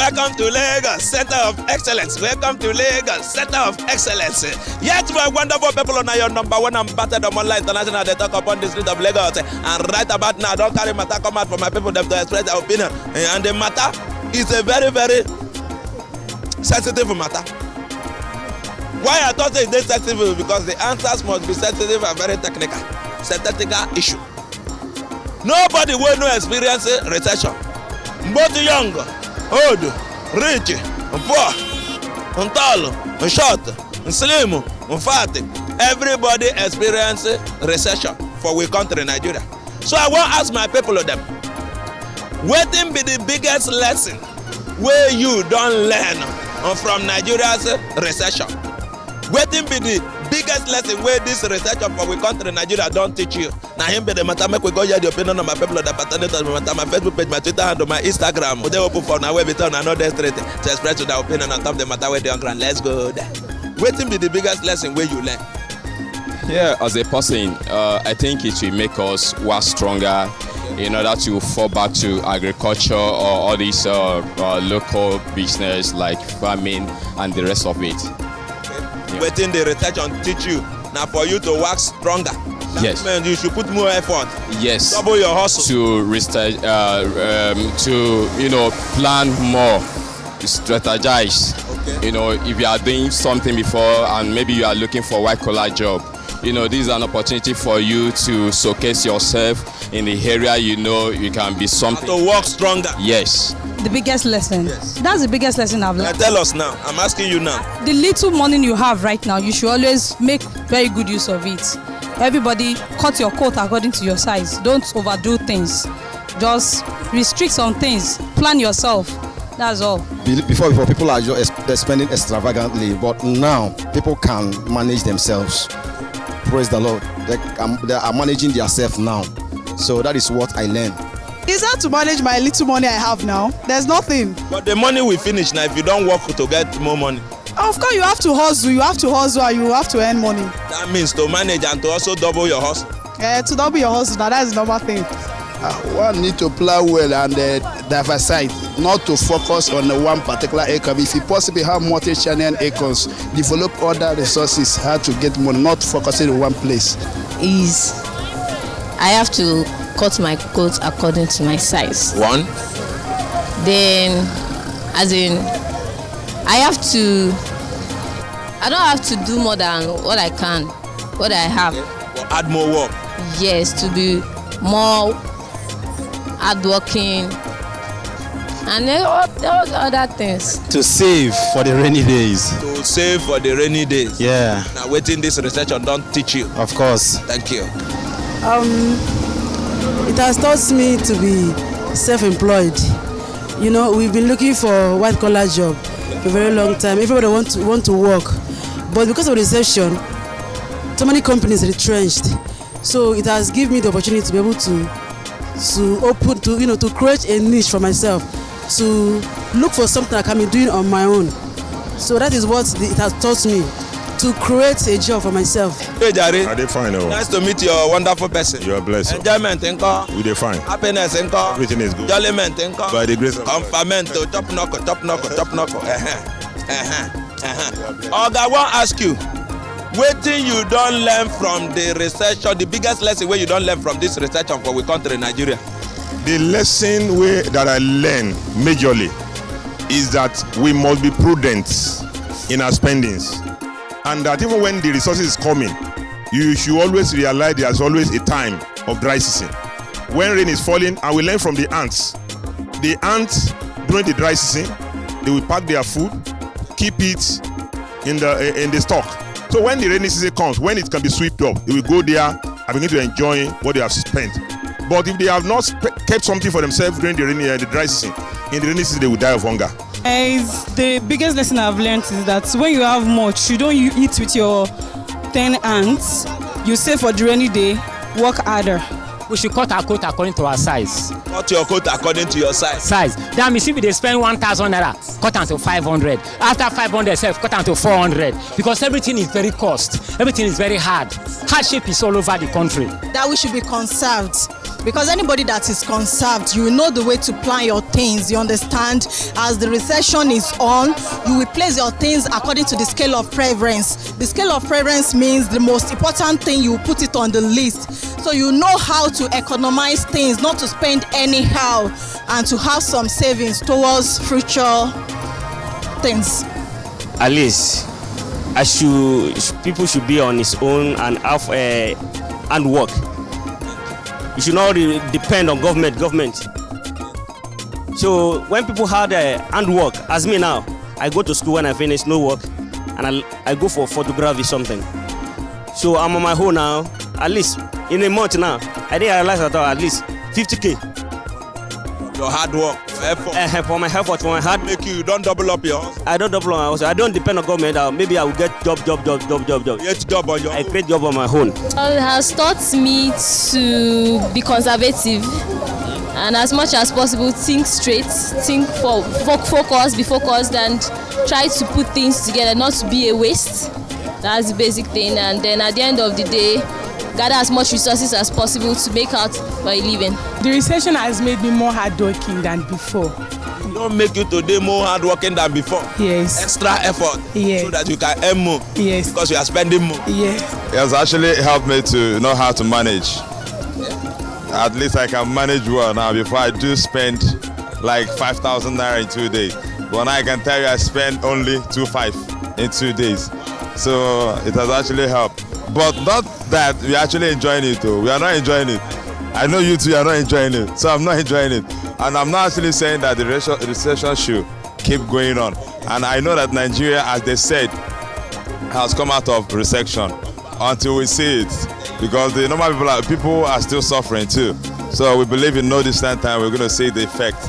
welcome to Lagos, Center of Excellence. Welcome to Lagos, Center of Excellence. Yet, my wonderful people, on your number one ambassador, Omonla International, they talk upon the street of Lagos. And right about now, don't carry matter come out for my people to express their opinion. And the matter is a very, very sensitive matter. Why I thought it's sensitive? Because the answers must be sensitive and very technical. Statistical issue. Nobody will know experience recession. Both young, old, rich, poor, tall, short, slim, fat. Everybody experience recession for we country Nigeria. So I want to ask my people of them, what be the biggest lesson where you don't learn from Nigeria's recession? What be the biggest lesson where this recession for we country Nigeria don't teach you? Now him be the matter, make we go hear the opinion of my people of the paternity, my Facebook page, my Twitter handle, my Instagram. They open for now where we turn another straight to express their opinion on top of the matter where they on ground. Let's go there. What be the biggest lesson where you learn? Yeah, as a person, I think it will make us work stronger in order to fall back to agriculture or all these local business like farming and the rest of it. Yeah. Waiting the recession teach you now for you to work stronger. That yes. means you should put more effort. Yes. Double your hustle. To plan more, strategize. Okay. If you are doing something before and maybe you are looking for a white-collar job, this is an opportunity for you to showcase yourself in the area you can be something. To work stronger. Yes. The biggest lesson. Yes. That's the biggest lesson I've learned. Tell us now. I'm asking you now. The little money you have right now, you should always make very good use of it. Everybody, cut your coat according to your size. Don't overdo things. Just restrict some things. Plan yourself. That's all. Before people are just spending extravagantly, but now people can manage themselves. Praise the Lord. They are managing themselves now. So that is what I learned. It's hard to manage my little money I have now. There's nothing. But the money will finish now if you don't work to get more money. Of course, you have to hustle. You have to hustle and you have to earn money. That means to manage and to also double your hustle. To double your hustle, now that's the normal thing. One need to plow well and diversify, not to focus on one particular acre. If you possibly have multi-channel acres, develop other resources, how to get money, not focusing on one place. I have to cut my coat according to my size. One. Then, I don't have to do more than what I have. Okay. Add more work. Yes, to be more hardworking and all other things. To save for the rainy days. To save for the rainy days. Yeah. Now waiting this recession don't teach you. Of course. Thank you. It has taught me to be self-employed. We've been looking for a white-collar job for a very long time. Everybody want to work, but because of recession, so many companies retrenched. So it has given me the opportunity to be able to create a niche for myself, to look for something I can be doing on my own. So that is what it has taught me, to create a job for myself. Hey, Jare. Are they fine? Nice to meet your wonderful person. You are blessed. Enjoyment, we they fine. Happiness, everything is good. Jolliment, by the grace of God. Confirmation, chop knuckle. I want to ask you, what thing you don't learn from the recession? The biggest lesson where you don't learn from this recession for we country Nigeria? The lesson that I learned majorly is that we must be prudent in our spendings. And that even when the resources is coming, you should always realize there's always a time of dry season. When rain is falling, and we learn from the ants. The ants, during the dry season, they will pack their food, keep it in the stock. So when the rainy season comes, when it can be swept up, they will go there and begin to enjoy what they have spent. But if they have not kept something for themselves during the dry season, in the rainy season they will die of hunger. The biggest lesson I've learned is that when you have much, you don't eat with your 10 hands. You save for the rainy day, work harder. We should cut our coat according to our size. Cut your coat according to your size. That means if they spend 1,000 naira, cut down to 500. After 500, cut down to 400. Because everything is very cost. Everything is very hard. Hardship is all over the country. That we should be conserved. Because anybody that is conserved, you will know the way to plan your things. You understand? As the recession is on, you will place your things according to the scale of preference. The scale of preference means the most important thing, you will put it on the list. So you know how to economize things, not to spend anyhow, and to have some savings towards future things. At least, people should be on his own and have handwork. You should not depend on government. So when people had handwork, as me now, I go to school when I finish, no work, and I go for photography something. So I'm on my own now. At least in a month now, I didn't realize at least 50K. Your hard work, effort. For my effort, for my hard. Make you don't double up your house. I don't double on my house. I don't depend on government. Maybe I will get job. Get job on your own. I create job on my own. It has taught me to be conservative and as much as possible think straight, focus, be focused, and try to put things together, not to be a waste. That's the basic thing. And then at the end of the day, gather as much resources as possible to make out for a living. The recession has made me more hardworking than before. It don't make you today more hardworking than before. Yes. Extra effort. Yes. So that you can earn more. Yes. Because you are spending more. Yes. It has actually helped me to know how to manage. At least I can manage well now. Before I do spend like 5,000 naira in 2 days. But now I can tell you I spend only 2,500 in 2 days. So it has actually helped. But not that we're actually enjoying it though. We are not enjoying it. I know you two are not enjoying it. So I'm not enjoying it. And I'm not actually saying that the recession should keep going on. And I know that Nigeria, as they said, has come out of recession until we see it. Because the normal people are still suffering too. So we believe in no distant time we're going to see the effect